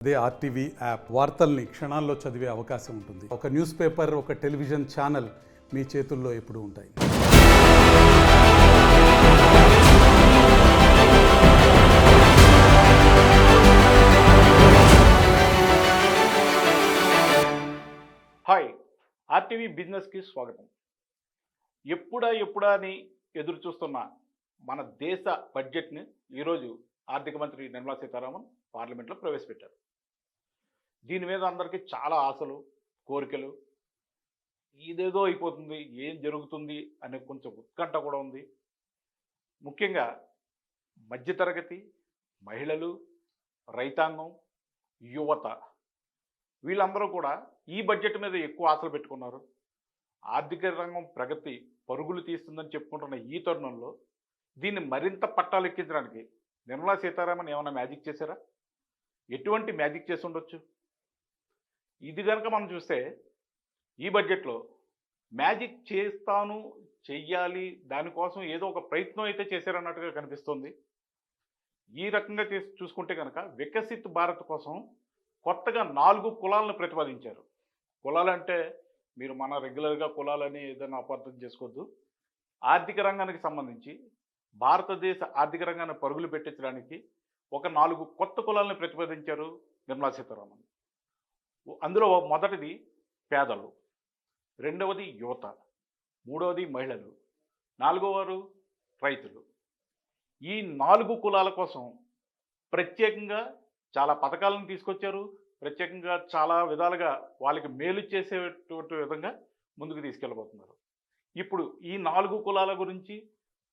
అదే RTV app వార్తల్ని క్షణాల్లో చదివే అవకాశం ఉంటుంది. ఒక న్యూస్ పేపర్, ఒక టెలివిజన్ ఛానల్ మీ చేతుల్లో ఎప్పుడూ ఉంటాయి. హాయ్, ఆర్టీవీ బిజినెస్కి స్వాగతం. ఎప్పుడా అని ఎదురు చూస్తున్న మన దేశ బడ్జెట్ని ఈరోజు ఆర్థిక మంత్రి నిర్మలా సీతారామన్ పార్లమెంట్లో ప్రవేశపెట్టారు. దీని మీద అందరికీ చాలా ఆశలు, కోరికలు, ఇదేదో అయిపోతుంది, ఏం జరుగుతుంది అనే కొంచెం ఉత్కంఠ కూడా ఉంది. ముఖ్యంగా మధ్యతరగతి, మహిళలు, రైతాంగం, యువత వీళ్ళందరూ కూడా ఈ బడ్జెట్ మీద ఎక్కువ ఆశలు పెట్టుకున్నారు. ఆర్థిక రంగం ప్రగతి పరుగులు తీస్తుందని చెప్పుకుంటున్న ఈ తరుణంలో దీన్ని మరింత పట్టాలెక్కించడానికి నిర్మలా సీతారామన్ ఏమైనా మ్యాజిక్ చేశారా? ఎటువంటి మ్యాజిక్ చేసి ఉండొచ్చు? ఇది కనుక మనం చూస్తే ఈ బడ్జెట్లో మ్యాజిక్ చేస్తాను, చెయ్యాలి, దానికోసం ఏదో ఒక ప్రయత్నం అయితే చేశారన్నట్టుగా కనిపిస్తుంది. ఈ రకంగా చూసుకుంటే కనుక వికసిత్ భారత్ కోసం కొత్తగా 4 కులాలను ప్రతిపాదించారు. కులాలంటే మీరు మన రెగ్యులర్గా కులాలని ఏదైనా అపార్థం చేసుకోవద్దు. ఆర్థిక రంగానికి సంబంధించి భారతదేశ ఆర్థిక రంగాన్ని పరుగులు పెట్టించడానికి ఒక 4 కొత్త కులాలను ప్రతిపాదించారు నిర్మలా సీతారామన్. అందులో మొదటిది పేదలు, రెండవది యువత, మూడవది మహిళలు, నాలుగవవారు రైతులు. ఈ 4 కులాల కోసం ప్రత్యేకంగా చాలా పథకాలను తీసుకొచ్చారు. ప్రత్యేకంగా చాలా విధాలుగా వాళ్ళకి మేలు చేసేటువంటి విధంగా ముందుకు తీసుకెళ్ళబోతున్నారు. ఇప్పుడు ఈ 4 కులాల గురించి,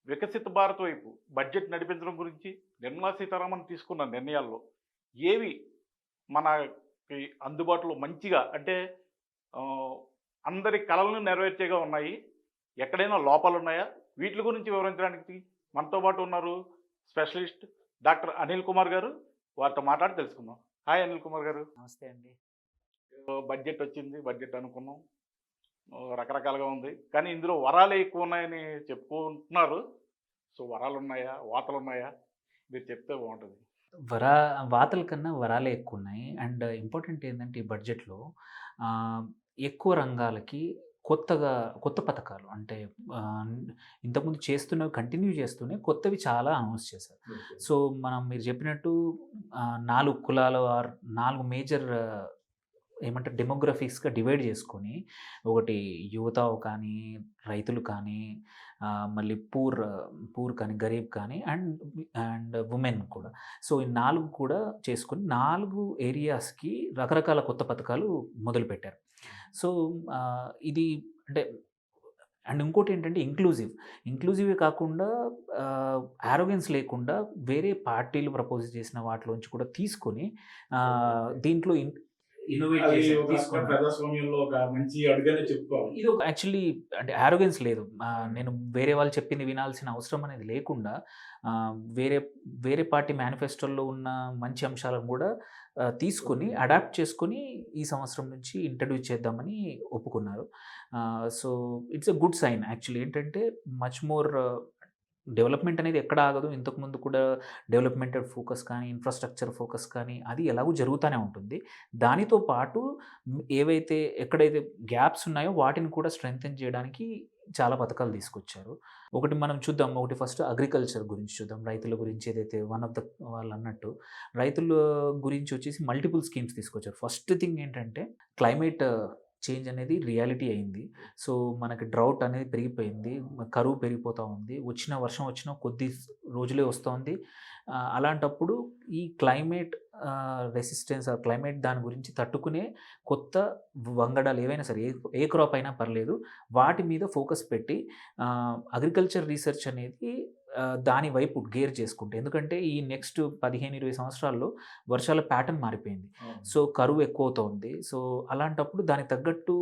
వికసిత భారత్ వైపు బడ్జెట్ నడిపించడం గురించి నిర్మలా సీతారామన్ తీసుకున్న నిర్ణయాల్లో ఏవి మనకి అందుబాటులో మంచిగా, అంటే అందరి కళలను నెరవేర్చేగా ఉన్నాయి, ఎక్కడైనా లోపాలు ఉన్నాయా, వీటి గురించి వివరించడానికి మనతో పాటు ఉన్నారు స్పెషలిస్ట్ డాక్టర్ అనిల్ కుమార్ గారు. వారితో మాట్లాడి తెలుసుకుందాం. హాయ్ అనిల్ కుమార్ గారు. నమస్తే అండి. బడ్జెట్ వచ్చింది, బడ్జెట్ అనుకున్నాం, రకరకాలుగా ఉంది, కానీ ఇందులో వరాలే ఎక్కువ ఉన్నాయని చెప్పుకుంటున్నారు. సో వరాలు ఉన్నాయా, వాతలు ఉన్నాయా? మీరు చెప్తే బాగుంటుంది. వాతల కన్నా వరాలే ఎక్కువ ఉన్నాయి. అండ్ ఇంపార్టెంట్ ఏంటంటే ఈ బడ్జెట్లో ఎక్కువ రంగాలకి కొత్త పథకాలు, అంటే ఇంతకుముందు చేస్తున్నవి కంటిన్యూ చేస్తూనే కొత్తవి చాలా అనౌన్స్ చేశారు. సో మీరు చెప్పినట్టు 4 కులాలు ఆర్ 4 మేజర్ ఏమంటారు డెమోగ్రఫిక్స్గా డివైడ్ చేసుకొని, ఒకటి యువత కానీ, రైతులు కానీ, మళ్ళీ పూర్ కానీ, గరీబ్ కానీ, అండ్ ఉమెన్ కూడా. సో ఈ 4 కూడా చేసుకొని 4 ఏరియాస్కి రకరకాల కొత్త పథకాలు మొదలుపెట్టారు. సో ఇది అంటే, అండ్ ఇంకోటి ఏంటంటే ఇంక్లూజివే కాకుండా ఆరోగెన్స్ లేకుండా వేరే పార్టీలు ప్రపోజ్ చేసిన వాటిలోంచి కూడా తీసుకొని దీంట్లో ఇన్నోవేట్ చేసి ప్రజాస్వామ్యంలో ఒక మంచి అడుగునే చెప్పుకోవాలి. ఇది యాక్చువల్లీ అంటే ఆరోగెన్స్ లేదు. నేను వేరే వాళ్ళు చెప్పింది వినాల్సిన అవసరం అనేది లేకుండా వేరే పార్టీ మేనిఫెస్టోలో ఉన్న మంచి అంశాలను కూడా తీసుకొని అడాప్ట్ చేసుకొని ఈ సంవత్సరం నుంచి ఇంట్రడ్యూస్ చేద్దామని ఒప్పుకున్నారు. So it's a good sign. Actually ఏంటంటే మచ్ మోర్ డెవలప్మెంట్ అనేది ఎక్కడ ఆగదు. ఇంతకుముందు కూడా డెవలప్మెంటెడ్ ఫోకస్ కానీ, ఇన్ఫ్రాస్ట్రక్చర్ ఫోకస్ కానీ అది ఎలాగో జరుగుతూనే ఉంటుంది. దానితో పాటు ఎక్కడైతే గ్యాప్స్ ఉన్నాయో వాటిని కూడా స్ట్రెంగ్తెన్ చేయడానికి చాలా పథకాలు తీసుకొచ్చారు. ఒకటి మనం చూద్దాం. ఫస్ట్ అగ్రికల్చర్ గురించి చూద్దాం. రైతుల గురించి ఏదైతే వాళ్ళు అన్నట్టు రైతుల గురించి వచ్చేసి మల్టిపుల్ స్కీమ్స్ తీసుకొచ్చారు. ఫస్ట్ థింగ్ ఏంటంటే క్లైమేట్ చేంజ్ అనేది రియాలిటీ అయింది. సో మనకి డ్రౌట్ అనేది పెరిగిపోయింది, కరువు పెరిగిపోతూ ఉంది, వర్షం వచ్చినా కొద్ది రోజులే వస్తుంది. అలాంటప్పుడు ఈ క్లైమేట్ రెసిస్టెన్స్, క్లైమేట్ దాని గురించి తట్టుకునే కొత్త వంగడాలు ఏవైనా సరే, ఏ క్రాప్ అయినా పర్లేదు, వాటి మీద ఫోకస్ పెట్టి అగ్రికల్చర్ రీసెర్చ్ అనేది దాని వైపు గేర్ చేసుకుంటే, ఎందుకంటే ఈ నెక్స్ట్ 15-20 సంవత్సరాల్లో వర్షాల ప్యాటర్న్ మారిపోయింది. సో కరువు ఎక్కువ అవుతుంది. సో అలాంటప్పుడు దానికి తగ్గట్టు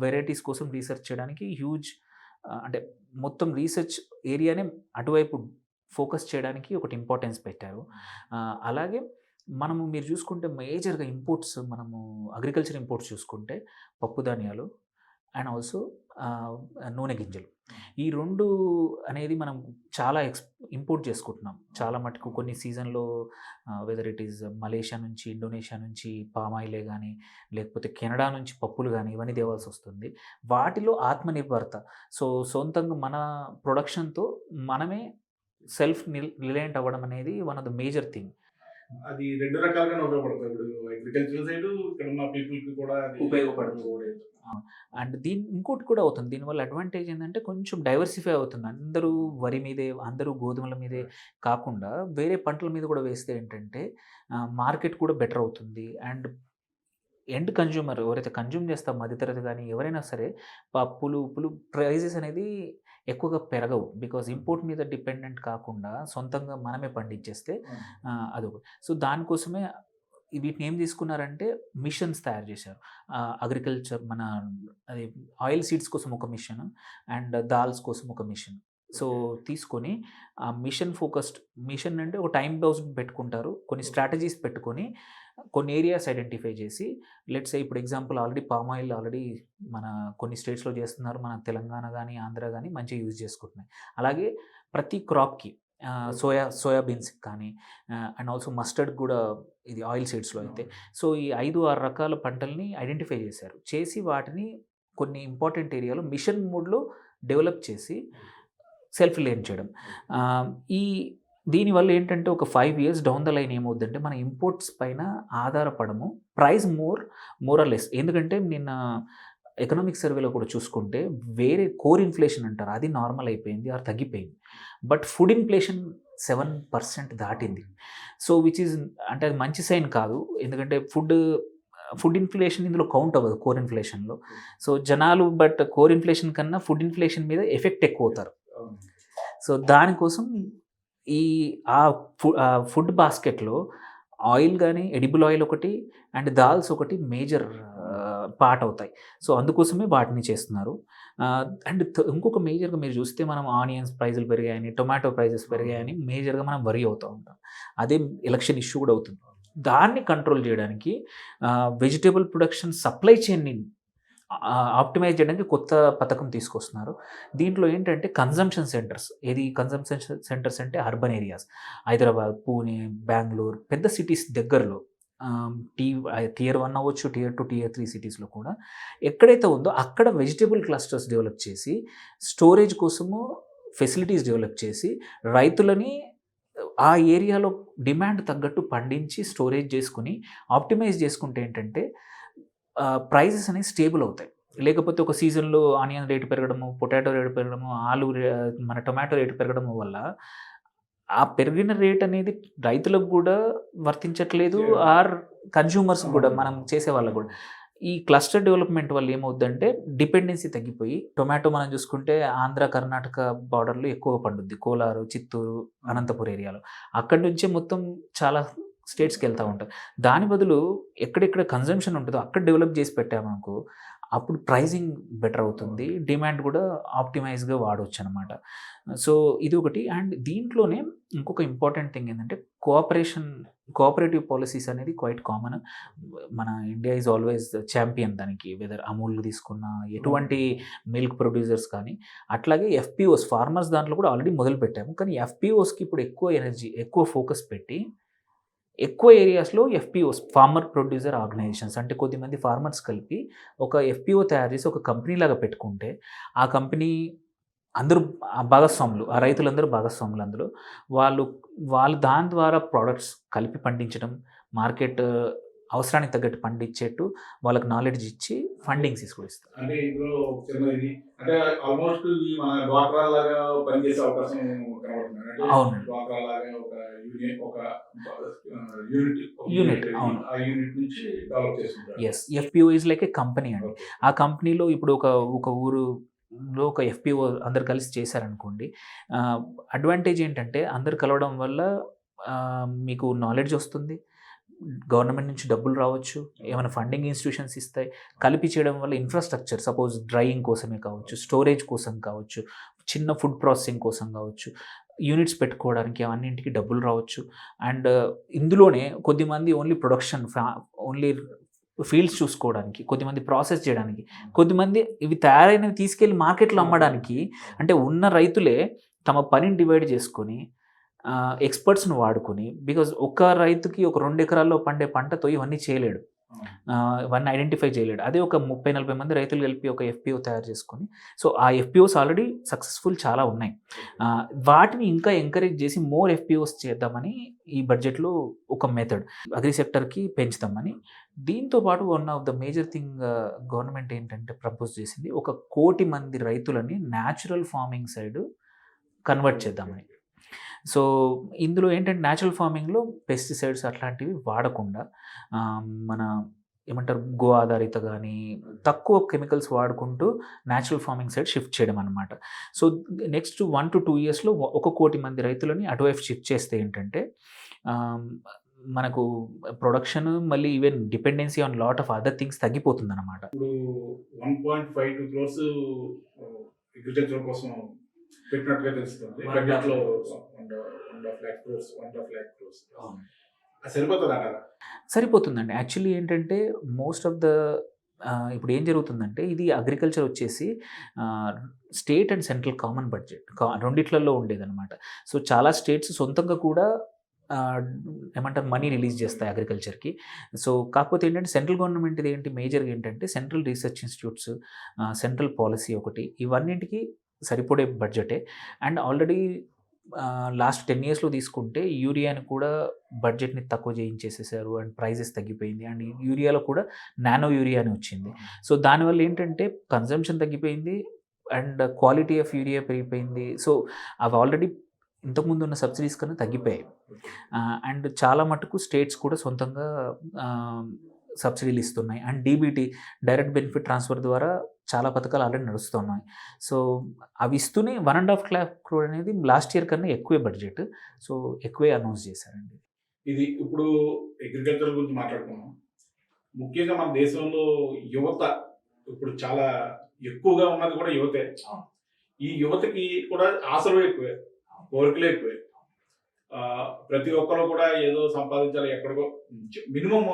వెరైటీస్ కోసం రీసెర్చ్ చేయడానికి అంటే మొత్తం రీసెర్చ్ ఏరియానే అటువైపు ఫోకస్ చేయడానికి ఒకటి ఇంపార్టెన్స్ పెట్టారు. అలాగే మీరు చూసుకుంటే మేజర్గా ఇంపోర్ట్స్, అగ్రికల్చర్ ఇంపోర్ట్స్ చూసుకుంటే పప్పు ధాన్యాలు అండ్ ఆల్సో నూనె గింజలు. ఈ 2 అనేది మనం చాలా ఇంపోర్ట్ చేసుకుంటున్నాం. చాలా మటుకు కొన్ని సీజన్‌లో వెదర్ ఇట్ ఈస్ మలేషియా నుంచి, ఇండోనేషియా నుంచి పామ్ ఆయిలే గానీ, లేకపోతే కెనడా నుంచి పప్పులు గానీ, ఇవన్నీ తేవాల్సొస్తుంది. వాటిలో ఆత్మనిర్భరత. సో, సొంతంగా మన ప్రొడక్షన్‌తో మనమే రిలయంట్ అవ్వడం అనేది one of the major thing. అది 2 రకాలుగానే ఉపయోగపడతాయి. ఇప్పుడు అగ్రికల్చరల్ సైడు ఇక్కడ ఉన్న పీపుల్‌కి కూడా అది ఉపయోగపడుతుంది. అండ్ ఇంకోటి కూడా అవుతుంది. దీనివల్ల అడ్వాంటేజ్ ఏందంటే కొంచెం డైవర్సిఫై అవుతుంది. అందరూ వరి మీదే, అందరూ గోధుమల మీదే కాకుండా వేరే పంటల మీద కూడా వేస్తే ఏంటంటే మార్కెట్ కూడా బెటర్ అవుతుంది. అండ్ ఎండ్ కన్జ్యూమర్ ఎవరైతే కన్జ్యూమ్ చేస్తారో మధ్యతరగతి కానీ ఎవరైనా సరే పప్పులు, ఉప్పులు ప్రైజెస్ అనేది ఎక్కువగా పెరగవు. బికాజ్ ఇంపోర్ట్ మీద డిపెండెంట్ కాకుండా సొంతంగా మనమే పండించేస్తే అదొకటి. సో, దానికోసమే వీటిని ఏం తీసుకున్నారంటే మిషన్స్ తయారు చేశారు. అగ్రికల్చర్ మన అది ఆయిల్ సీడ్స్ కోసం ఒక మిషన్ అండ్ దాల్స్ కోసం ఒక మిషన్. సో, తీసుకొని ఆ మిషన్ అంటే ఒక టైమ్ బౌస్డ్ పెట్టుకుంటారు. కొన్ని స్ట్రాటజీస్ పెట్టుకొని కొన్ని ఏరియాస్ ఐడెంటిఫై చేసి లెట్స్ సే ఇప్పుడు ఎగ్జాంపుల్ ఆల్రెడీ పామ్ ఆయిల్ మన కొన్ని స్టేట్స్‌లో చేస్తున్నారు. మన తెలంగాణ గానీ, ఆంధ్ర గానీ మంచిగా యూజ్ చేసుకుంటున్నాయి. అలాగే ప్రతి క్రాప్‌కి సోయా బీన్స్‌కి కానీ అండ్ ఆల్సో మస్టర్డ్ కూడా ఇది ఆయిల్ సీడ్స్‌లో అయితే. సో, ఈ 5, 6 రకాల పంటల్ని ఐడెంటిఫై చేశారు. చేసి వాటిని కొన్ని ఇంపార్టెంట్ ఏరియాలో మిషన్ మోడ్‌లో డెవలప్ చేసి సెల్ఫ్ రిలయంట్ చేయడం. దీనివల్ల ఏంటంటే ఒక 5 ఇయర్స్ డౌన్ ద లైన్ ఏమవుద్దంటే మన ఇంపోర్ట్స్ పైన ఆధారపడము. Price more or less. ఎందుకంటే నిన్న ఎకనామిక్ సర్వేలో కూడా చూసుకుంటే వేరే కోర్ ఇన్ఫ్లేషన్ అంటారు. అది నార్మల్ అయిపోయింది ఆర్ తగ్గిపోయింది. బట్ ఫుడ్ ఇన్ఫ్లేషన్ 7% దాటింది. సో, విచ్ ఈజ్ అంటే అది మంచి సైన్ కాదు. ఎందుకంటే ఫుడ్ ఇన్ఫ్లేషన్ ఇందులో కౌంట్ అవ్వదు కోర్ ఇన్ఫ్లేషన్‌లో. సో, జనాలు కోర్ ఇన్ఫ్లేషన్ కన్నా ఫుడ్ ఇన్ఫ్లేషన్ మీద ఎఫెక్ట్ ఎక్కువ అవుతారు. సో, దానికోసం ఫుడ్ బాస్కెట్‌లో ఆయిల్ గానీ, ఎడిబుల్ ఆయిల్ ఒకటి అండ్ దాల్స్ ఒకటి మేజర్ పార్ట్ అవుతాయి. సో, అందుకోసమే వాటిని చేస్తున్నారు. అండ్ ఇంకొక మేజర్‌గా మీరు చూస్తే మనం ఆనియన్స్ ప్రైజులు పెరిగాయని, టొమాటో ప్రైజెస్ పెరిగాయని మేజర్‌గా మనం వరీ అవుతూ ఉంటాం. అదే ఎలక్షన్ ఇష్యూ కూడా అవుతుంది. దాన్ని కంట్రోల్ చేయడానికి వెజిటబుల్ ప్రొడక్షన్ సప్లై చైన్‌ని ఆప్టిమైజ్ చేయడానికి కొత్త పథకం తీసుకొస్తున్నారు. దీంట్లో ఏంటంటే కన్జంప్షన్ సెంటర్స్ అంటే అర్బన్ ఏరియాస్ హైదరాబాద్, పూణే, బెంగుళూరు పెద్ద సిటీస్ దగ్గరలో టియర్ 1 అవ్వచ్చు, టియర్ 2, టియర్ 3 సిటీస్‌లో కూడా ఎక్కడైతే ఉందో అక్కడ వెజిటబుల్ క్లస్టర్స్ డెవలప్ చేసి స్టోరేజ్ కోసము ఫెసిలిటీస్ డెవలప్ చేసి రైతులని ఆ ఏరియాలో డిమాండ్ తగ్గట్టు పండించి స్టోరేజ్ చేసుకుని ఆప్టిమైజ్ చేసుకుంటే ఏంటంటే ప్రైజెస్ అనేవి స్టేబుల్ అవుతాయి. లేకపోతే ఒక సీజన్‌లో ఆనియన్ రేటు పెరగడము, పొటాటో రేటు పెరగడము, మన టొమాటో రేటు పెరగడం వల్ల ఆ పెరిగిన రేట్ అనేది రైతులకు కూడా వర్తించట్లేదు ఆర్ కన్జ్యూమర్స్‌కి కూడా మనం చేసే వాళ్ళకి కూడా. ఈ క్లస్టర్ డెవలప్‌మెంట్ వల్ల ఏమవుద్దంటే డిపెండెన్సీ తగ్గిపోయి టొమాటో మనం చూసుకుంటే ఆంధ్ర, కర్ణాటక బార్డర్‌లో ఎక్కువగా పండుద్ది. కోలారు, చిత్తూరు, అనంతపురం ఏరియాలో. అక్కడి నుంచే మొత్తం చాలా స్టేట్స్‌కి వెళ్తూ ఉంటారు. దాని బదులు ఎక్కడెక్కడ కన్జంప్షన్ ఉంటుందో అక్కడ డెవలప్ చేసి పెట్టామనుకో అప్పుడు ప్రైజింగ్ బెటర్ అవుతుంది. డిమాండ్ కూడా ఆప్టిమైజ్‌గా వాడొచ్చనమాట. సో, ఇది ఒకటి. అండ్ దీంట్లోనే ఇంకొక ఇంపార్టెంట్ థింగ్ ఏంటంటే కోఆపరేటివ్ పాలిసీస్ అనేది క్వైట్ కామన్. మన ఇండియా ఈజ్ ఆల్వేస్ ఛాంపియన్ దానికి. వెదర్ అమూల్ తీసుకున్న ఎటువంటి మిల్క్ ప్రొడ్యూసర్స్ కానీ అట్లాగే ఎఫ్‌పిఓస్ ఫార్మర్స్ దాంట్లో కూడా ఆల్రెడీ మొదలుపెట్టాము. కానీ ఎఫ్‌పిఓస్‌కి ఇప్పుడు ఎక్కువ ఫోకస్ పెట్టి ఎక్కువ ఏరియాస్‌లో ఎఫ్‌పిఓస్ ఫార్మర్ ప్రొడ్యూసర్ ఆర్గనైజేషన్స్ అంటే కొద్దిమంది ఫార్మర్స్ కలిపి ఒక ఎఫ్‌పిఓ తయారు చేసి ఒక కంపెనీలాగా పెట్టుకుంటే ఆ కంపెనీ అందరూ భాగస్వాములు. ఆ రైతులందరూ భాగస్వాములు అందులో. వాళ్ళు దాని ద్వారా ప్రొడక్ట్స్ కలిపి పండించడం, మార్కెట్ అవసరానికి తగ్గట్టు పండించేట్టు వాళ్ళకి నాలెడ్జ్ ఇచ్చి ఫండింగ్స్ కూడా ఇస్తారు. అంటే ఇందులో చిన్నది అంటే ఆల్మోస్ట్ మన డ్వాక్రా లాగా పనిచేసే అవకాశం కనబడుతుంది. అంటే అవును. డ్వాక్రా లాగా ఒక యూనిట్ అవును. ఆ యూనిట్ నుంచి డెవలప్ చేస్తుంటారు. Yes. FPO is like A company అండి. ఆ కంపెనీలో ఇప్పుడు ఒక ఊరులో ఒక ఎఫ్‌పిఓ అందరూ కలిసి చేశారనుకోండి. అడ్వాంటేజ్ ఏంటంటే అందరూ కలవడం వల్ల మీకు నాలెడ్జ్ వస్తుంది. గవర్నమెంట్ నుంచి డబ్బులు రావచ్చు. ఏమైనా ఫండింగ్ ఇన్‌స్టిట్యూషన్స్ ఇస్తాయి. కలిపి చేయడం వల్ల ఇన్‌ఫ్రాస్ట్రక్చర్ సపోజ్ డ్రైయింగ్ కోసమే కావచ్చు, స్టోరేజ్ కోసం కావచ్చు, చిన్న ఫుడ్ ప్రాసెసింగ్ కోసం కావచ్చు, యూనిట్స్ పెట్టుకోవడానికి అవన్నింటికి డబ్బులు రావచ్చు. అండ్ ఇందులోనే కొద్దిమంది ఓన్లీ ఫీల్డ్స్ చూసుకోవడానికి, కొద్దిమంది ప్రాసెస్ చేయడానికి, కొద్దిమంది ఇవి తయారైనవి తీసుకెళ్ళి మార్కెట్లో అమ్మడానికి. అంటే ఉన్న రైతులే తమ పనిని డివైడ్ చేసుకొని ఎక్స్పర్ట్స్ని వాడుకొని, బికాజ్ ఒక రైతుకి ఒక 2 ఎకరాల్లో పండే పంటతో ఇవన్నీ చేయలేడు, ఇవన్నీ ఐడెంటిఫై చేయలేడు. అదే ఒక 30-40 మంది రైతులు కలిపి ఒక ఎఫ్పిఓ తయారు చేసుకొని, సో ఆ ఎఫ్పిఓస్ ఆల్రెడీ సక్సెస్ఫుల్ చాలా ఉన్నాయి. వాటిని ఇంకా ఎంకరేజ్ చేసి మోర్ ఎఫ్పిఓస్ చేద్దామని ఈ బడ్జెట్లో ఒక మెథడ్ అగ్రి సెక్టర్కి పెంచుదామని. దీంతో పాటు one of the major thing government ఏంటంటే ప్రపోజ్ చేసింది, 1 కోటి మంది రైతులని న్యాచురల్ ఫార్మింగ్ సైడ్ కన్వర్ట్ చేద్దామని. సో ఇందులో ఏంటంటే న్యాచురల్ ఫార్మింగ్లో పెస్టిసైడ్స్ అట్లాంటివి వాడకుండా మన ఏమంటారు గో ఆధారిత కానీ తక్కువ కెమికల్స్ వాడుకుంటూ న్యాచురల్ ఫార్మింగ్ సైడ్ షిఫ్ట్ చేయడం అనమాట. సో నెక్స్ట్ 1 to 2 yearsలో 1 కోటి మంది రైతులని అటువైపు షిఫ్ట్ చేస్తే ఏంటంటే మనకు ప్రొడక్షన్ మళ్ళీ even dependency on lot of other things తగ్గిపోతుంది అనమాట. ఇప్పుడు 1.52 crores అగ్రికల్చర్ కోసం పెట్టినట్టుగా తెలుస్తుంది. బడ్జెట్లో 1.5 lakh crores. సరిపోతుంది అంటారా? సరిపోతుందండి. యాక్చువల్లీ ఏంటంటే మోస్ట్ ఆఫ్ ద ఇప్పుడు ఏం జరుగుతుందంటే ఇది అగ్రికల్చర్ వచ్చేసి state and central common budget రెండిట్లలో ఉండేదన్నమాట. సో చాలా స్టేట్స్ సొంతంగా కూడా ఏమంటారు మనీ రిలీజ్ చేస్తాయి అగ్రికల్చర్కి. సో కాకపోతే ఏంటంటే సెంట్రల్ గవర్నమెంట్ ఇది ఏంటి మేజర్గా ఏంటంటే central research institutes, central policy ఒకటి, ఇవన్నింటికి సరిపడే బడ్జెటే. అండ్ ఆల్రెడీ లాస్ట్ 10 yearsలో తీసుకుంటే యూరియాని కూడా బడ్జెట్ని తక్కువ చేయించేసేసారు అండ్ ప్రైజెస్ తగ్గిపోయింది. అండ్ యూరియాలో కూడా నానో యూరియా అని వచ్చింది. సో దానివల్ల ఏంటంటే కన్జంప్షన్ తగ్గిపోయింది అండ్ క్వాలిటీ ఆఫ్ యూరియా పెరిగిపోయింది. సో అవి ఆల్రెడీ ఇంతకుముందు ఉన్న సబ్సిడీస్ కన్నా తగ్గిపోయాయి. అండ్ చాలా మటుకు స్టేట్స్ కూడా సొంతంగా సబ్సిడీలు ఇస్తున్నాయి. And DBT direct benefit transfer ద్వారా చాలా పథకాలు ఆల్రెడీ నడుస్తున్నాయి. సో అవి ఇస్తూనే 1.5 lakh crore అనేది లాస్ట్ ఇయర్ కన్నా ఎక్కువే బడ్జెట్. సో ఎక్కువే అనౌన్స్ చేశారండి. ఇది ఇప్పుడు అగ్రికల్చర్ గురించి మాట్లాడుకున్నాం. ముఖ్యంగా మన దేశంలో యువత ఇప్పుడు చాలా ఎక్కువగా ఉన్నది కూడా యువతే. ఈ యువతకి కూడా ఆశలు ఎక్కువే, కోరికలు ఎక్కువే. ప్రతి ఒక్కరు కూడా ఏదో సంపాదించాలి, ఎక్కడికో మినిమం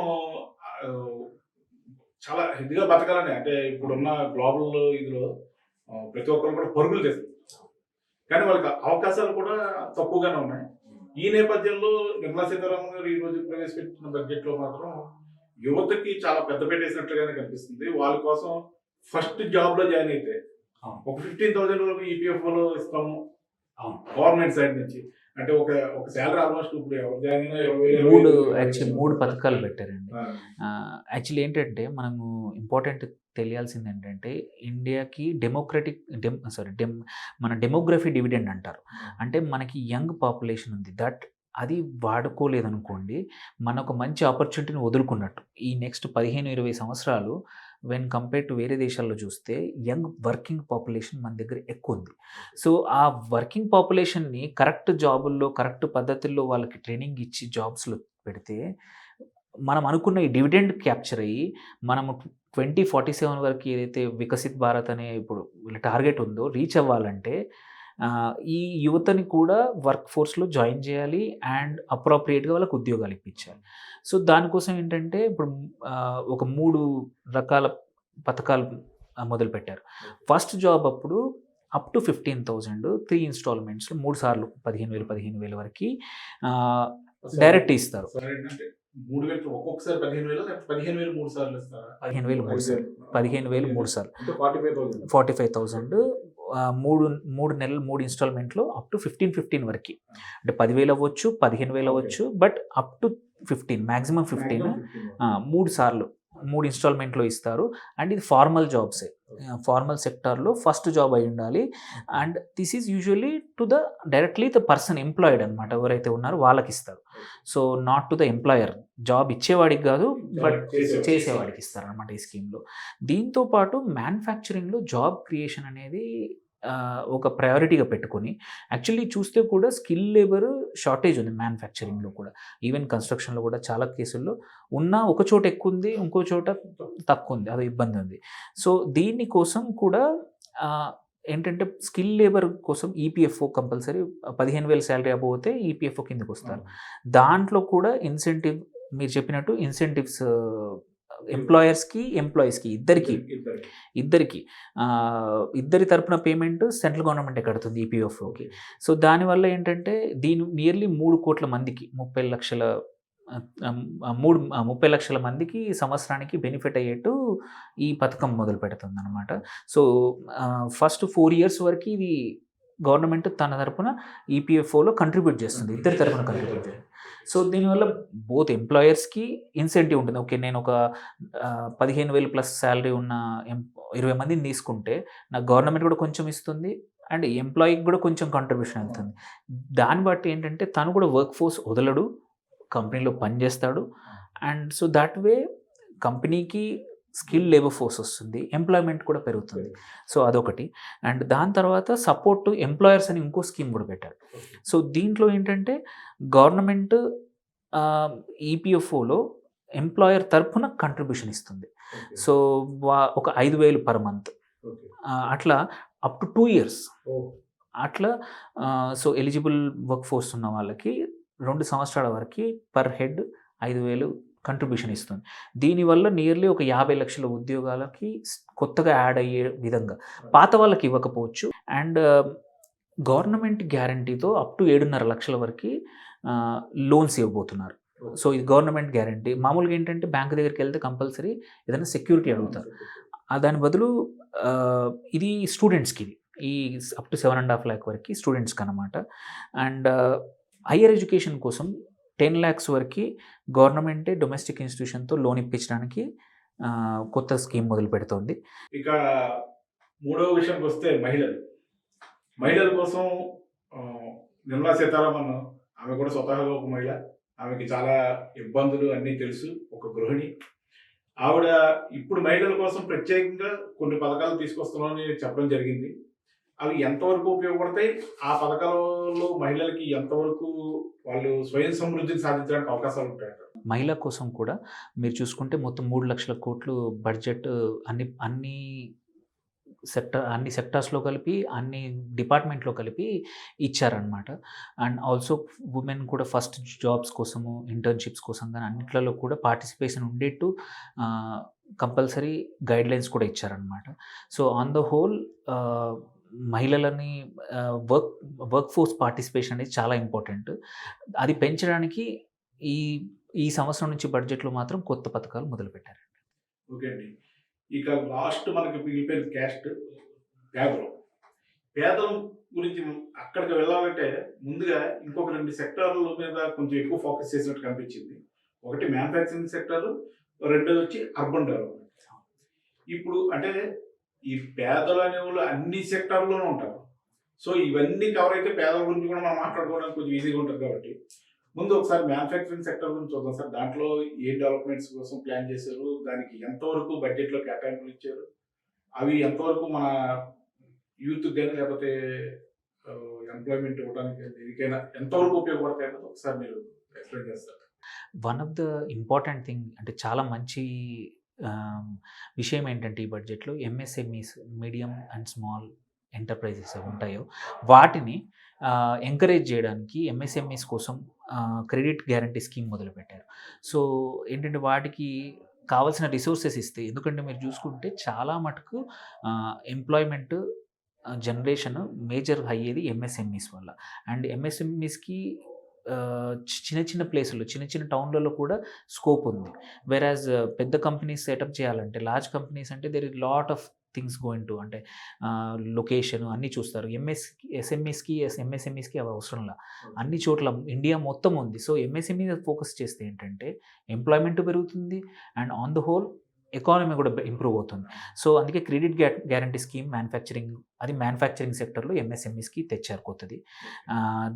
చాలా ఇదిగా బతకాలని. అంటే ఇప్పుడున్న గ్లోబల్ ఇదిలో ప్రతి ఒక్కరు కూడా పరుగులు చేస్తారు, కానీ వాళ్ళకి అవకాశాలు కూడా తక్కువగానే ఉన్నాయి. ఈ నేపథ్యంలో నిర్మలా సీతారామన్ గారు ఈరోజు ప్రవేశపెట్టిన బడ్జెట్లో మాత్రం యువతకి చాలా పెద్ద పెట్టేసినట్లుగానే కనిపిస్తుంది. వాళ్ళ కోసం ఫస్ట్ జాబ్లో జాయిన్ అయితే ఒక 15,000 వరకు ఈపీఎఫ్ఓలో ఇస్తాము గవర్నమెంట్ సైడ్ నుంచి. అంటే ఒక శాలరీ ఆల్మోస్ట్ ఇప్పుడు ఎవరు జాయిన్ అయినా 3 పథకాలు పెట్టారండి. యాక్చువల్లీ ఏంటంటే మనము ఇంపార్టెంట్ తెలియాల్సింది ఏంటంటే ఇండియాకి మన డెమోగ్రఫీ డివిడెండ్ అంటారు. అంటే మనకి యంగ్ పాపులేషన్ ఉంది, అది వాడుకోలేదనుకోండి మన ఒక మంచి ఆపర్చునిటీని వదులుకున్నట్టు. ఈ నెక్స్ట్ 15-20 సంవత్సరాలు వెన్ కంపేర్ టు వేరే దేశాల్లో చూస్తే యంగ్ వర్కింగ్ పాపులేషన్ మన దగ్గర ఎక్కువ ఉంది. సో ఆ వర్కింగ్ పాపులేషన్ని కరెక్ట్ జాబుల్లో కరెక్ట్ పద్ధతుల్లో వాళ్ళకి ట్రైనింగ్ ఇచ్చి జాబ్స్లో పెడితే మనం అనుకున్న ఈ డివిడెండ్ క్యాప్చర్ అయ్యి మనము 2047 వరకు ఏదైతే వికసిత్ భారత్ అనే ఇప్పుడు వీళ్ళ టార్గెట్ ఉందో రీచ్ అవ్వాలంటే ఈ యువతని కూడా వర్క్ ఫోర్స్లో జాయిన్ చేయాలి అండ్ అప్రోప్రియేట్గా వాళ్ళకి ఉద్యోగాలు ఇప్పించాలి. సో దానికోసం ఏంటంటే ఇప్పుడు ఒక 3 రకాల పథకాలు మొదలుపెట్టారు. ఫస్ట్ జాబ్ అప్పుడు అప్ టు 15,000 3 ఇన్స్టాల్మెంట్స్లో 3 సార్లు 15,000 వరకు డైరెక్ట్ ఇస్తారు. 3,000 ఒక్కొక్కసారి 15,000 3 సార్లు ఇస్తారా? 15,000 3 సార్లు 45,000 3 నెలలు 3 ఇన్స్టాల్మెంట్లో అప్ టు 15 వరకు. అంటే 10,000 అవ్వచ్చు, 15,000 అవ్వచ్చు, బట్ అప్ టు 15 మ్యాక్సిమం 15 3 సార్లు 3 ఇన్స్టాల్మెంట్లో ఇస్తారు. అండ్ ఇది ఫార్మల్ జాబ్సే, ఫార్మల్ సెక్టార్లో ఫస్ట్ జాబ్ అయి ఉండాలి. And this is usually to the directly the person employed అనమాట, ఎవరైతే ఉన్నారో వాళ్ళకి ఇస్తారు. So not to the employer, job ఇచ్చేవాడికి కాదు బట్ చేసేవాడికి ఇస్తారు అనమాట ఈ స్కీమ్లో. దీంతో పాటు మ్యానుఫ్యాక్చరింగ్లో జాబ్ క్రియేషన్ అనేది ఒక ప్రయారిటీగా పెట్టుకొని, యాక్చువల్లీ చూస్తే కూడా స్కిల్ లేబర్ షార్టేజ్ ఉంది మ్యానుఫ్యాక్చరింగ్లో కూడా, ఈవెన్ కన్స్ట్రక్షన్లో కూడా చాలా కేసుల్లో ఉన్న ఒక చోట ఎక్కువ ఉంది, ఇంకో చోట తక్కువ ఉంది, అది ఇబ్బంది ఉంది. సో దీనికోసం కూడా ఏంటంటే స్కిల్ లేబర్ కోసం ఈపీఎఫ్ఓ కంపల్సరీ 15,000 శాలరీ అబోతే ఈపీఎఫ్ఓ కిందకి వస్తారు. దాంట్లో కూడా ఇన్సెంటివ్ మీరు చెప్పినట్టు ఇన్సెంటివ్స్ ఎంప్లాయర్స్కి ఎంప్లాయీస్కి ఇద్దరికి ఇద్దరికి. ఇద్దరి తరపున పేమెంట్ సెంట్రల్ గవర్నమెంటే కడుతుంది ఈపీఎఫ్ఓకి. సో దానివల్ల ఏంటంటే నియర్లీ 3 కోట్ల మందికి 30 లక్షల మందికి సంవత్సరానికి బెనిఫిట్ అయ్యేట్టు ఈ పథకం మొదలు పెడుతుంది అనమాట. సో ఫస్ట్ 4 years వరకు ఇది గవర్నమెంట్ తన తరపున ఈపీఎఫ్ఓలో కంట్రిబ్యూట్ చేస్తుంది, ఇద్దరి తరపున కంట్రిబ్యూట్ చేస్తుంది. సో దీనివల్ల బోత్ ఎంప్లాయర్స్కి ఇన్సెంటివ్ ఉంటుంది. ఓకే, నేను ఒక 15,000 ప్లస్ శాలరీ ఉన్న 20 మందిని తీసుకుంటే నాకు గవర్నమెంట్ కూడా కొంచెం ఇస్తుంది అండ్ ఎంప్లాయీకి కూడా కొంచెం కాంట్రిబ్యూషన్ వెళ్తుంది. దాన్ని బట్టి ఏంటంటే తను కూడా వర్క్ ఫోర్స్ వదలడు, కంపెనీలో పనిచేస్తాడు. అండ్ సో దాట్ వే కంపెనీకి స్కిల్ లేబర్ ఫోర్స్ వస్తుంది, ఎంప్లాయ్మెంట్ కూడా పెరుగుతుంది. సో అదొకటి. అండ్ దాని తర్వాత సపోర్ట్ టు ఎంప్లాయర్స్ అని ఇంకో స్కీమ్ కూడా పెట్టారు. సో దీంట్లో ఏంటంటే గవర్నమెంట్ ఈపీఎఫ్ఓలో ఎంప్లాయర్ తరఫున కంట్రిబ్యూషన్ ఇస్తుంది. సో ఒక 5,000 per month అట్లా అప్ టు 2 years అట్లా. సో ఎలిజిబుల్ వర్క్ ఫోర్స్ ఉన్న వాళ్ళకి 2 సంవత్సరాల వరకు పర్ హెడ్ 5,000 కంట్రిబ్యూషన్ ఇస్తుంది. దీనివల్ల నియర్లీ ఒక 50 లక్షల ఉద్యోగాలకి కొత్తగా యాడ్ అయ్యే విధంగా, పాత వాళ్ళకి ఇవ్వకపోవచ్చు. అండ్ గవర్నమెంట్ గ్యారంటీతో అప్ టు 7.5 లక్షల వరకు లోన్స్ ఇవ్వబోతున్నారు. సో ఇది గవర్నమెంట్ గ్యారంటీ. మామూలుగా ఏంటంటే బ్యాంక్ దగ్గరికి వెళ్తే కంపల్సరీ ఏదైనా సెక్యూరిటీ అడుగుతారు, దాని బదులు ఇది స్టూడెంట్స్కి, ఈ అప్ టు 7.5 lakh వరకు స్టూడెంట్స్కి అనమాట. అండ్ హయ్యర్ ఎడ్యుకేషన్ కోసం 10 lakhs వరకు గవర్నమెంటే డొమెస్టిక్ ఇన్స్టిట్యూషన్తో లోన్ ఇప్పించడానికి కొత్త స్కీమ్ మొదలు పెడుతోంది. ఇక మూడవ విషయానికి వస్తే మహిళల కోసం నిర్మలా సీతారామన్, ఆమె కూడా స్వతహాగా ఒక మహిళ, ఆమెకి చాలా ఇబ్బందులు అన్నీ తెలుసు, ఒక గృహిణి. ఆవిడ ఇప్పుడు మహిళల కోసం ప్రత్యేకంగా కొన్ని పథకాలు తీసుకొస్తున్నామని చెప్పడం జరిగింది. అవి ఎంతవరకు ఉపయోగపడతాయి, ఆ పథకాలలో మహిళలకి ఎంతవరకు వాళ్ళు స్వయం సమృద్ధిని సాధించడానికి అవకాశాలు ఉంటాయి? మహిళల కోసం కూడా మీరు చూసుకుంటే మొత్తం 3 లక్షల కోట్లు బడ్జెట్ అన్ని సెక్టార్స్లో కలిపి, అన్ని డిపార్ట్మెంట్లో కలిపి ఇచ్చారనమాట. అండ్ ఆల్సో ఉమెన్ కూడా ఫస్ట్ జాబ్స్ కోసము, ఇంటర్న్షిప్స్ కోసం కానీ అన్నిట్లలో కూడా పార్టిసిపేషన్ ఉండేట్టు కంపల్సరీ గైడ్లైన్స్ కూడా ఇచ్చారనమాట. సో ఆన్ ద హోల్ మహిళలని వర్క్ ఫోర్స్ పార్టిసిపేషన్ అనేది చాలా ఇంపార్టెంట్. అది పెంచడానికి ఈ సంవత్సరం నుంచి బడ్జెట్లో మాత్రం కొత్త పథకాలు మొదలుపెట్టారు. ఓకే అండి. ఇక లాస్ట్ మనకి మిగిలిపోయిన క్యాస్ట్ పేదల గురించి అక్కడికి వెళ్ళాలంటే ముందుగా ఇంకొక 2 సెక్టార్ల మీద కొంచెం ఎక్కువ ఫోకస్ చేసినట్టు కనిపించింది. ఒకటి మ్యానుఫ్యాక్చరింగ్ సెక్టర్, రెండోది వచ్చి అర్బన్ డెవలప్మెంట్. ఇప్పుడు అంటే ఈ పేదలు అనేవాళ్ళు అన్ని సెక్టార్లోనూ ఉంటారు. సో ఇవన్నీ కవర్ అయితే పేదల గురించి కూడా మనం మాట్లాడుకోవడానికి కొంచెం ఈజీగా ఉంటుంది. కాబట్టి ముందు ఒకసారి మ్యానుఫ్యాక్చరింగ్ సెక్టర్ గురించి చూద్దాం సార్. దాంట్లో ఏ డెవలప్మెంట్స్ కోసం ప్లాన్ చేశారు, దానికి ఎంతవరకు బడ్జెట్లో కేటాయింపులు ఇచ్చారు, అవి ఎంతవరకు మన యూత్ కానీ లేకపోతే ఎంప్లాయ్మెంట్ ఇవ్వడానికి దేనికైనా ఎంతవరకు ఉపయోగపడతాయి అన్నది ఒకసారి మీరు ఎక్స్ప్లెయిన్ చేస్తారు. One of the important thing అంటే చాలా మంచి విషయం ఏంటంటే ఈ బడ్జెట్లో MSMEs, medium and small enterprises ఉంటాయో వాటిని ఎంకరేజ్ చేయడానికి ఎంఎస్ఎంఈస్ కోసం క్రెడిట్ గ్యారంటీ స్కీమ్ మొదలుపెట్టారు. సో ఏంటంటే వాటికి కావాల్సిన రిసోర్సెస్ ఇస్తాయి. ఎందుకంటే మీరు చూసుకుంటే చాలా మటుకు ఎంప్లాయ్మెంట్ జనరేషన్ మేజర్ అయ్యేది ఎంఎస్ఎంఈస్ వల్ల. అండ్ ఎంఎస్ఎంఈస్కి చిన్న ప్లేసుల్లో, చిన్న టౌన్లలో కూడా స్కోప్ ఉంది. వెరాజ్ పెద్ద కంపెనీస్ సెటప్ చేయాలంటే, లార్జ్ కంపెనీస్ అంటే there is lot of things going to, అంటే లొకేషన్ అన్నీ చూస్తారు. ఎంఎస్ఎంఈస్కి అవి అవసరంలా, అన్ని చోట్ల ఇండియా మొత్తం ఉంది. సో ఎంఎస్ఎంఈ ఫోకస్ చేస్తే ఏంటంటే ఎంప్లాయ్మెంట్ పెరుగుతుంది and on the whole economy కూడా ఇంప్రూవ్ అవుతుంది. సో అందుకే క్రెడిట్ గ్యారంటీ స్కీమ్ మ్యానుఫ్యాక్చరింగ్ సెక్టర్లో ఎంఎస్ఎంఈస్కి తెచ్చారు కొత్తది.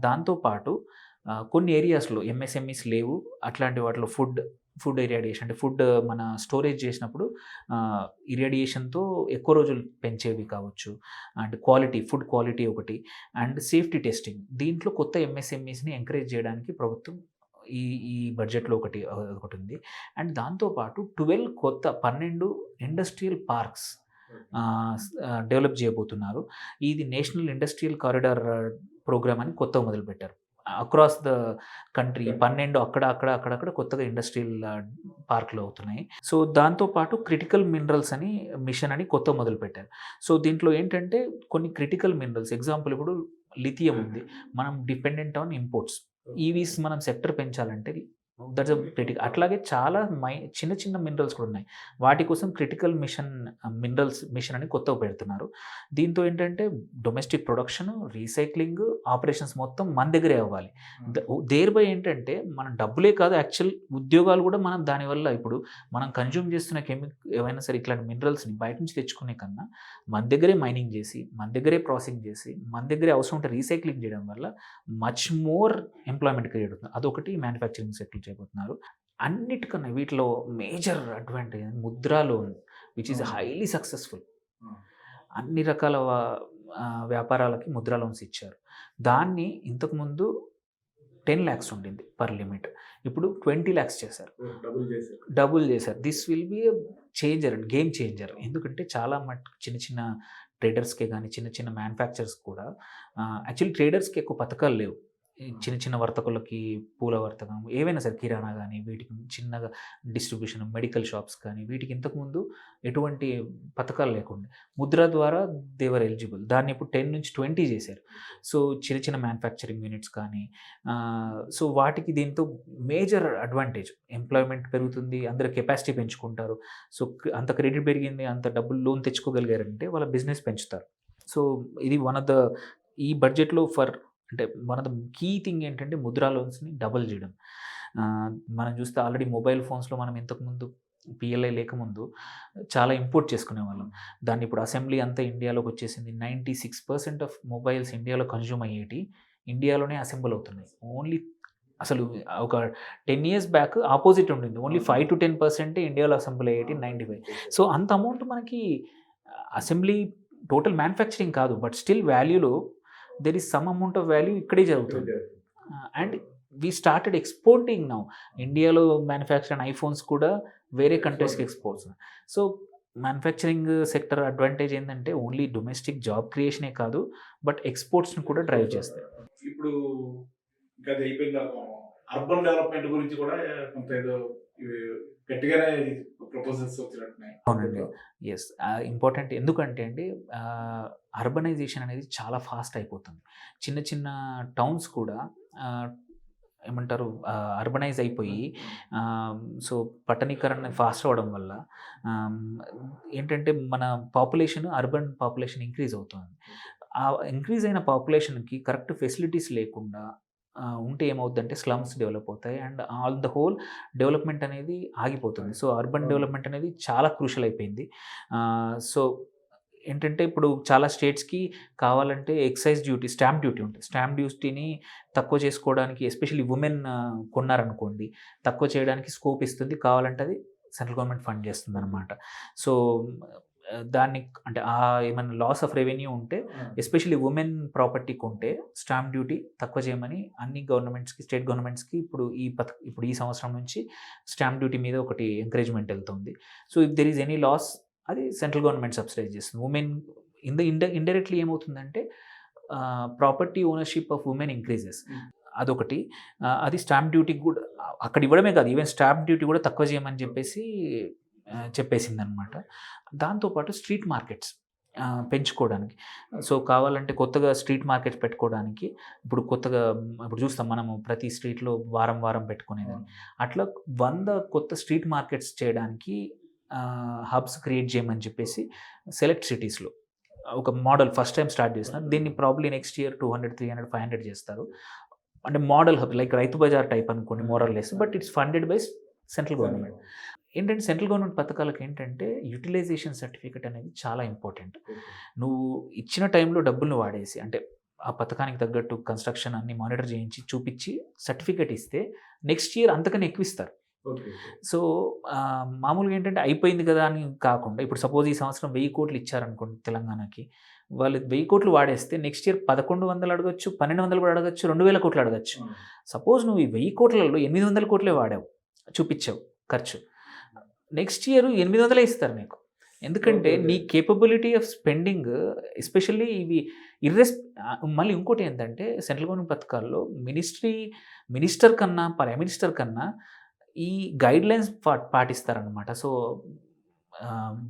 దాంతోపాటు కొన్ని ఏరియాస్లో ఎంఎస్ఎంఈస్ లేవు, అట్లాంటి వాటిలో ఫుడ్ ఇరేడియేషన్, అంటే ఫుడ్ మన స్టోరేజ్ చేసినప్పుడు ఇరేడియేషన్తో ఎక్కువ రోజులు పెంచేవి కావచ్చు. అండ్ ఫుడ్ క్వాలిటీ ఒకటి, అండ్ సేఫ్టీ టెస్టింగ్. దీంట్లో కొత్త ఎంఎస్ఎంఈస్ని ఎంకరేజ్ చేయడానికి ప్రభుత్వం ఈ బడ్జెట్లో ఒకటి ఉంది. అండ్ దాంతోపాటు 12 ఇండస్ట్రియల్ పార్క్స్ డెవలప్ చేయబోతున్నారు. ఇది నేషనల్ ఇండస్ట్రియల్ కారిడార్ ప్రోగ్రామ్ అని కొత్తగా మొదలుపెట్టారు. అక్రాస్ ద కంట్రీ 12 అక్కడక్కడ కొత్తగా ఇండస్ట్రియల్ పార్క్లు అవుతున్నాయి. సో దాంతోపాటు క్రిటికల్ మినరల్స్ అని మిషన్ అని కొత్త మొదలుపెట్టారు. సో దీంట్లో ఏంటంటే కొన్ని క్రిటికల్ మినరల్స్, ఎగ్జాంపుల్ ఇప్పుడు లిథియం ఉంది, మనం డిపెండెంట్ ఆన్ ఇంపోర్ట్స్. ఈవీస్ మనం సెక్టర్ పెంచాలంటే దట్స్ అ క్రిటికల్. అట్లాగే చాలా చిన్న చిన్న మినరల్స్ కూడా ఉన్నాయి, వాటి కోసం క్రిటికల్ మినరల్స్ మిషన్ అని కొత్తగా పెడుతున్నారు. దీంతో ఏంటంటే డొమెస్టిక్ ప్రొడక్షన్, రీసైక్లింగ్ ఆపరేషన్స్ మొత్తం మన దగ్గరే అవ్వాలి. దేర్ బై ఏంటంటే మన డబ్బులే కాదు, యాక్చువల్ ఉద్యోగాలు కూడా మనం దానివల్ల ఇప్పుడు మనం కన్జ్యూమ్ చేస్తున్న ఏవైనా సరే ఇట్లాంటి మినరల్స్ని బయట నుంచి తెచ్చుకునే కన్నా మన దగ్గరే మైనింగ్ చేసి, మన దగ్గరే ప్రాసెసింగ్ చేసి, మన దగ్గరే అవసరం ఉంటే రీసైక్లింగ్ చేయడం వల్ల మచ్ మోర్ ఎంప్లాయ్మెంట్ క్రియేట్ అవుతుంది. అదొకటి మ్యానుఫ్యాక్చరింగ్ సెక్టర్ చేయబోతున్నారు. అన్నిటికన్నా వీటిలో major advantage Mudra loan, which is highly successful. అన్ని రకాల వ్యాపారాలకి ముద్రా లోన్స్ ఇచ్చారు. దాన్ని ఇంతకుముందు 10 lakhs ఉండింది పర్ లిమిట్, ఇప్పుడు 20 lakhs చేశారు, డబుల్ చేశారు. This will be changer and game changer. ఎందుకంటే చాలా చిన్న చిన్న ట్రేడర్స్కే కానీ చిన్న చిన్న మ్యానుఫ్యాక్చర్స్ కూడా యాక్చువల్లీ ట్రేడర్స్కి ఎక్కువ పథకాలు లేవు. చిన్న చిన్న వర్తకులకి పూల వర్తకం, ఏవైనా సరే కిరాణా కానీ, వీటికి చిన్నగా డిస్ట్రిబ్యూషన్, మెడికల్ షాప్స్ కానీ, వీటికి ఇంతకుముందు ఎటువంటి పథకాలు లేకుండా ముద్ర ద్వారా దేవర్ ఎలిజిబుల్. దాన్ని ఇప్పుడు 10 నుంచి 20 చేశారు. సో చిన్న చిన్న మ్యానుఫ్యాక్చరింగ్ యూనిట్స్ కానీ, సో వాటికి దీంతో మేజర్ అడ్వాంటేజ్, ఎంప్లాయ్మెంట్ పెరుగుతుంది, అందరూ కెపాసిటీ పెంచుకుంటారు. సో అంత క్రెడిట్ పెరిగింది, అంత డబ్బులు లోన్ తెచ్చుకోగలిగారంటే వాళ్ళ బిజినెస్ పెంచుతారు. సో ఇది వన్ ఆఫ్ ద ఈ బడ్జెట్లో అంటే one of the key thing ఏంటంటే ముద్రా లోన్స్ని డబుల్ చేయడం. మనం చూస్తే ఆల్రెడీ మొబైల్ ఫోన్స్లో మనం ఇంతకుముందు పిఎల్ఐ లేకముందు చాలా ఇంపోర్ట్ చేసుకునే వాళ్ళం. దాన్ని ఇప్పుడు అసెంబ్లీ అంతా ఇండియాలోకి వచ్చేసింది. 96% ఆఫ్ మొబైల్స్ ఇండియాలో కన్జ్యూమ్ అయ్యేటి ఇండియాలోనే అసెంబుల్ అవుతున్నాయి. ఓన్లీ అసలు ఒక 10 years బ్యాక్ ఆపోజిట్ ఉండింది, ఓన్లీ 5 to 10% ఇండియాలో అసెంబుల్ అయ్యేటి 95. సో అంత అమౌంట్ మనకి అసెంబ్లీ టోటల్ మ్యానుఫ్యాక్చరింగ్ కాదు, బట్ స్టిల్ వాల్యూలో there is some amount of value ఇక్కడే జరుగుతుంది. And we started exporting now. ఇండియాలో మ్యానుఫ్యాక్చర్ ఐఫోన్స్ కూడా వేరే కంట్రీస్కి exports. So manufacturing sector advantage ఏంటంటే ఓన్లీ డొమెస్టిక్ జాబ్ క్రియేషనే కాదు, బట్ ఎక్స్పోర్ట్స్ని కూడా డ్రైవ్ చేస్తాయి. ఇప్పుడు ఇంకా అది అయిపోయిన అర్బన్ డెవలప్మెంట్ గురించి కూడా కొంత ఏదో గట్టిగానే ప్రపోజల్స్ వచ్చినట్టున్నాయి. అవునండి, ఎస్, ఇంపార్టెంట్. ఎందుకంటే అండి అర్బనైజేషన్ అనేది చాలా ఫాస్ట్ అయిపోతుంది. చిన్న చిన్న టౌన్స్ కూడా ఏమంటారు అర్బనైజ్ అయిపోయి, సో పట్టణీకరణ ఫాస్ట్ అవ్వడం వల్ల ఏంటంటే మన పాపులేషన్, అర్బన్ పాపులేషన్ ఇంక్రీజ్ అవుతుంది. ఆ ఇంక్రీజ్ అయిన పాపులేషన్కి కరెక్ట్ ఫెసిలిటీస్ లేకుండా ఉంటే ఏమవుతుందంటే స్లమ్స్ డెవలప్ అవుతాయి and all the whole development అనేది ఆగిపోతుంది. సో అర్బన్ డెవలప్మెంట్ అనేది చాలా క్రూషల్ అయిపోయింది. సో ఏంటంటే ఇప్పుడు చాలా స్టేట్స్కి కావాలంటే ఎక్సైజ్ డ్యూటీ, స్టాంప్ డ్యూటీ ఉంటుంది. స్టాంప్ డ్యూటీని తక్కువ చేసుకోవడానికి, ఎస్పెషల్లీ ఉమెన్ కొన్నారనుకోండి, తక్కువ చేయడానికి స్కోప్ ఇస్తుంది. కావాలంటే అది సెంట్రల్ గవర్నమెంట్ ఫండ్ చేస్తుంది అనమాట. సో దాన్ని అంటే ఏమైనా లాస్ ఆఫ్ రెవెన్యూ ఉంటే, ఎస్పెషల్లీ ఉమెన్ ప్రాపర్టీ కొంటే స్టాంప్ డ్యూటీ తక్కువ చేయమని అన్ని గవర్నమెంట్స్కి, స్టేట్ గవర్నమెంట్స్కి ఇప్పుడు ఈ సంవత్సరం నుంచి స్టాంప్ డ్యూటీ మీద ఒకటి ఎంకరేజ్మెంట్ వెళ్తుంది. So if there is any loss అది సెంట్రల్ గవర్నమెంట్ సబ్సిడైజ్ చేస్తుంది. ఉమెన్ ఇండైరెక్ట్లీ ఏమవుతుందంటే property ownership of women increases. అదొకటి. అది స్టాంప్ డ్యూటీకి కూడా అక్కడ ఇవ్వడమే కాదు, ఈవెన్ స్టాంప్ డ్యూటీ కూడా తక్కువ చేయమని చెప్పేసింది అనమాట. దాంతోపాటు స్ట్రీట్ మార్కెట్స్ పెంచుకోవడానికి, సో కావాలంటే కొత్తగా స్ట్రీట్ మార్కెట్స్ పెట్టుకోవడానికి, ఇప్పుడు చూస్తాం మనము ప్రతి స్ట్రీట్లో వారం వారం పెట్టుకునేదని, అట్లా 100 కొత్త స్ట్రీట్ మార్కెట్స్ చేయడానికి హబ్స్ క్రియేట్ చేయమని చెప్పేసి సెలెక్ట్ సిటీస్లో ఒక మోడల్ ఫస్ట్ టైం స్టార్ట్ చేస్తున్నారు. దీన్ని ప్రాబ్లీ నెక్స్ట్ ఇయర్ 200, 300, 500 చేస్తారు. అంటే model hub like Rythu Bazar type అనుకోండి, moral less, but it's funded by central government. ఏంటంటే సెంట్రల్ గవర్నమెంట్ పథకాలకు ఏంటంటే యూటిలైజేషన్ సర్టిఫికేట్ అనేది చాలా ఇంపార్టెంట్. నువ్వు ఇచ్చిన టైంలో డబ్బులను వాడేసి, అంటే ఆ పథకానికి తగ్గట్టు కన్స్ట్రక్షన్ అన్ని మానిటర్ చేయించి చూపించి సర్టిఫికేట్ ఇస్తే నెక్స్ట్ ఇయర్ అంతకన్నా ఎక్కువ ఇస్తారు. సో మామూలుగా ఏంటంటే అయిపోయింది కదా అని కాకుండా, ఇప్పుడు సపోజ్ ఈ సంవత్సరం 1000 కోట్లు ఇచ్చారనుకోండి తెలంగాణకి, వాళ్ళు 1000 కోట్లు వాడేస్తే నెక్స్ట్ ఇయర్ 1100 అడగచ్చు, 1200 కూడా అడగచ్చు, 2000 కోట్లు అడగచ్చు. సపోజ్ నువ్వు ఈ 1000 కోట్లలో 800 కోట్లే వాడావు, చూపించావు ఖర్చు, నెక్స్ట్ ఇయర్ 800 ఇస్తారు నీకు. ఎందుకంటే Okay, okay. నీ కేపబిలిటీ ఆఫ్ స్పెండింగ్ ఎస్పెషల్లీ ఇవి మళ్ళీ ఇంకోటి ఏంటంటే సెంట్రల్ గవర్నమెంట్ పథకాల్లో మినిస్టర్ కన్నా ప్రైమ్ మినిస్టర్ కన్నా ఈ గైడ్ లైన్స్ పాటిస్తారనమాట. సో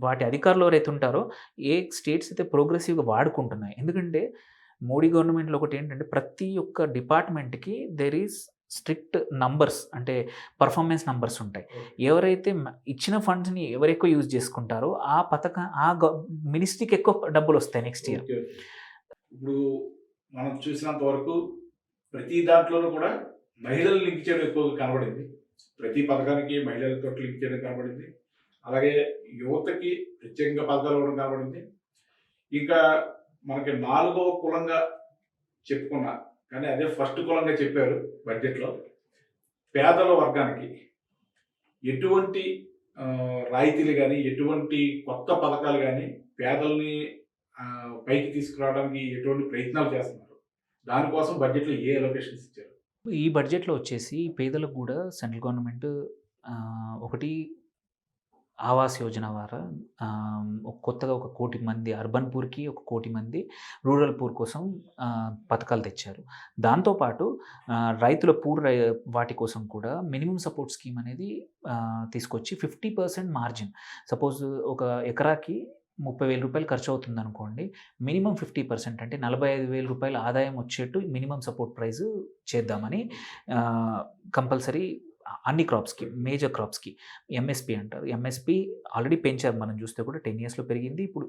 వాటి అధికారులు ఎవరైతే ఉంటారో ఏ స్టేట్స్ అయితే ప్రోగ్రెసివ్గా వాడుకుంటున్నాయి. ఎందుకంటే మోడీ గవర్నమెంట్లో ఒకటి ఏంటంటే ప్రతి ఒక్క డిపార్ట్మెంట్కి దెర్ ఈస్ స్ట్రిక్ట్ నంబర్స్, అంటే పర్ఫార్మెన్స్ నంబర్స్ ఉంటాయి. ఎవరైతే ఇచ్చిన ఫండ్స్ని ఎవరు ఎక్కువ యూజ్ చేసుకుంటారో ఆ మినిస్ట్రీకి ఎక్కువ డబ్బులు వస్తాయి నెక్స్ట్ ఇయర్. Okay. ఇప్పుడు మనం చూసినంత వరకు ప్రతి దాంట్లోనూ కూడా మహిళలు లింక్ చేయడం ఎక్కువగా కనబడింది. ప్రతి పథకానికి మహిళలతో లింక్ చేయడం కనబడింది. అలాగే యువతకి ప్రత్యేకంగా పథకాలు ఇవ్వడం కనబడింది. ఇంకా మనకి 4వ కులంగా చెప్పుకున్నా కానీ అదే ఫస్ట్ కులంగా చెప్పారు బడ్జెట్లో. పేదల వర్గానికి ఎటువంటి రాయితీలు కానీ ఎటువంటి కొత్త పథకాలు కానీ పేదల్ని పైకి తీసుకురావడానికి ఎటువంటి ప్రయత్నాలు చేస్తున్నారు? దానికోసం బడ్జెట్లో ఏ అలొకేషన్స్ ఇచ్చారు? ఈ బడ్జెట్లో వచ్చేసి పేదలకు కూడా సెంట్రల్ గవర్నమెంట్ ఒకటి ఆవాస్ యోజన ద్వారా కొత్తగా 1 కోటి మంది అర్బన్ పూర్కి, 1 కోటి మంది రూరల్ పూర్ కోసం పథకాలు తెచ్చారు. దాంతోపాటు రైతుల వాటి కోసం కూడా మినిమం సపోర్ట్ స్కీమ్ అనేది తీసుకొచ్చి 50% మార్జిన్. సపోజ్ ఒక ఎకరాకి 30,000 రూపాయలు ఖర్చు అవుతుంది అనుకోండి, మినిమం 50% అంటే 45,000 రూపాయల ఆదాయం వచ్చేట్టు మినిమం సపోర్ట్ ప్రైస్ చేద్దామని కంపల్సరీ అన్ని క్రాప్స్కి, మేజర్ క్రాప్స్కి ఎంఎస్పి అంటారు. ఎంఎస్పి ఆల్రెడీ పెంచారు, మనం చూస్తే కూడా 10 ఇయర్స్లో పెరిగింది. ఇప్పుడు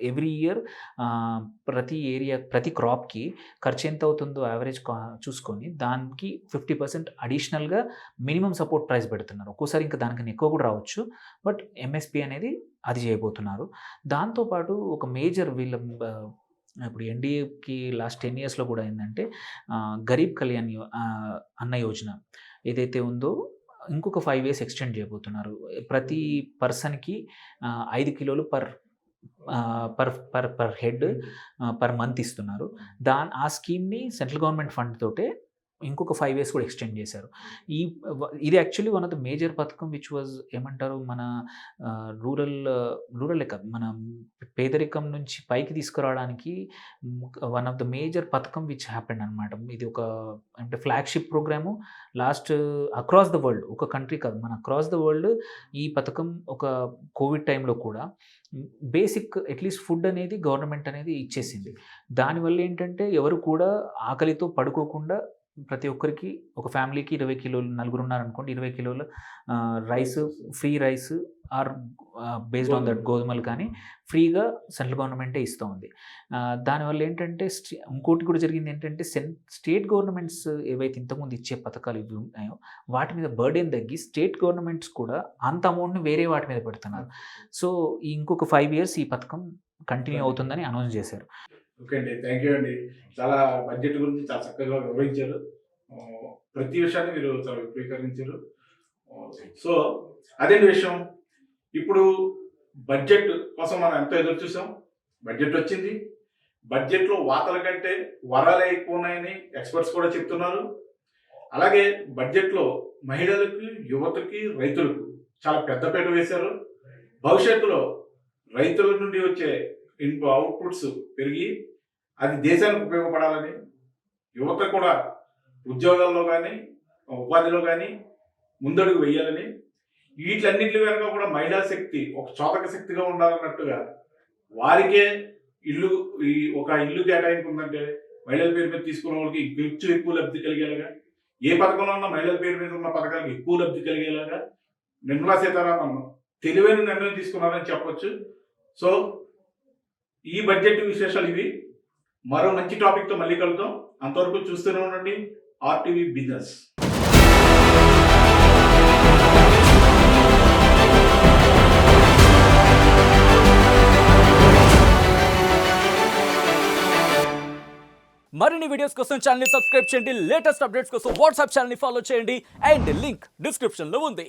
ఎవ్రీ ఇయర్ ప్రతి క్రాప్కి ఖర్చు ఎంత అవుతుందో యావరేజ్ చూసుకొని దానికి 50% అడిషనల్గా మినిమం సపోర్ట్ ప్రైస్ పెడుతున్నారు. ఒక్కోసారి ఇంకా దానికన్నా ఎక్కువ కూడా రావచ్చు, బట్ ఎంఎస్పి అనేది అది చేయబోతున్నారు. దాంతోపాటు ఒక మేజర్ ఇప్పుడు ఎన్డీఏకి లాస్ట్ 10 ఇయర్స్లో కూడా ఏంటంటే గరీబ్ కళ్యాణ్ అన్న యోజన ఏదైతే ఉందో ఇంకొక 5 ఇయర్స్ ఎక్స్టెండ్ చేయబోతున్నారు. ప్రతి పర్సన్కి 5 కిలోలు పర్ హెడ్ పర్ మంత్ ఇస్తున్నారు. ఆ స్కీమ్ని సెంట్రల్ గవర్నమెంట్ ఫండ్ తోటే ఇంకొక 5 ఇయర్స్ కూడా ఎక్స్టెండ్ చేశారు. ఇది actually one of the major పథకం విచ్ వాజ్ ఏమంటారు మన రూరల్ కాదు, మన పేదరికం నుంచి పైకి తీసుకురావడానికి వన్ ఆఫ్ ద మేజర్ పథకం విచ్ హ్యాపెండ్ అనమాట. ఇది ఒక అంటే flagship programme last across the world, ఒక కంట్రీ కాదు, మన అక్రాస్ ద వరల్డ్ ఈ పథకం ఒక కోవిడ్ టైంలో కూడా బేసిక్ అట్లీస్ట్ ఫుడ్ అనేది గవర్నమెంట్ అనేది ఇచ్చేసింది. దానివల్ల ఏంటంటే ఎవరు కూడా ఆకలితో పడుకోకుండా ప్రతి ఒక్కరికి ఒక ఫ్యామిలీకి 20 కిలోలు, నలుగురు ఉన్నారనుకోండి 20 కిలోల rice, free rice or based on that గోధుమలు కానీ ఫ్రీగా సెంట్రల్ గవర్నమెంటే ఇస్తూ ఉంది. దానివల్ల ఏంటంటే ఇంకోటి కూడా జరిగింది ఏంటంటే స్టేట్ గవర్నమెంట్స్ ఏవైతే ఇంతకుముందు ఇచ్చే పథకాలు ఇవి ఉన్నాయో వాటి మీద బర్డెన్ తగ్గి స్టేట్ గవర్నమెంట్స్ కూడా అంత అమౌంట్ని వేరే వాటి మీద పెడుతున్నారు. సో ఇంకొక 5 ఇయర్స్ ఈ పథకం కంటిన్యూ అవుతుందని అనౌన్స్ చేశారు. ఓకే అండి, థ్యాంక్ యూ అండి. చాలా బడ్జెట్ గురించి చాలా చక్కగా వివరించారు. ప్రతి విషయాన్ని మీరు చాలా విపులీకరించారు. సో అదే విషయం, ఇప్పుడు బడ్జెట్ కోసం మనం ఎంతో ఎదురు చూసాం. బడ్జెట్ వచ్చింది. బడ్జెట్లో వాతల కంటే వరాలే ఎక్కువ ఉన్నాయని ఎక్స్పర్ట్స్ కూడా చెప్తున్నారు. అలాగే బడ్జెట్లో మహిళలకి, యువతకి, రైతులకు చాలా పెద్దపీట వేశారు. భవిష్యత్తులో రైతుల నుండి వచ్చే అవుట్పుట్స్ పెరిగి అది దేశానికి ఉపయోగపడాలని, యువత కూడా ఉద్యోగాల్లో కానీ ఉపాధిలో కానీ ముందడుగు వేయాలని, వీటన్నిటి వెనక కూడా మహిళా శక్తి ఒక చోదక శక్తిగా ఉండాలన్నట్టుగా వారికే ఒక ఇల్లు కేటాయింపు ఉందంటే మహిళల పేరు మీద తీసుకున్న వాళ్ళకి ఎక్కువ లబ్ధి కలిగేలాగా, ఏ పథకంలో ఉన్న మహిళల పేరు మీద ఉన్న పథకాలకు ఎక్కువ లబ్ధి కలిగేలాగా నిర్మలా సీతారామన్ తెలివైన నిర్ణయం తీసుకున్నారని చెప్పొచ్చు. సో ఈ బడ్జెట్ విశేషాలు ఇవి. మరో మంచి టాపిక్తో మళ్ళీ కలుద్దాం. అంతవరకు చూస్తూనే ఉండండి RTV బిజినెస్. మరిన్ని వీడియోస్ కోసం ఛానల్ ని సబ్స్క్రైబ్ చేయండి. లేటెస్ట్ అప్డేట్స్ కోసం వాట్సాప్ ఛానల్ ని ఫాలో చేయండి. అండ్ లింక్ డిస్క్రిప్షన్ లో ఉంది.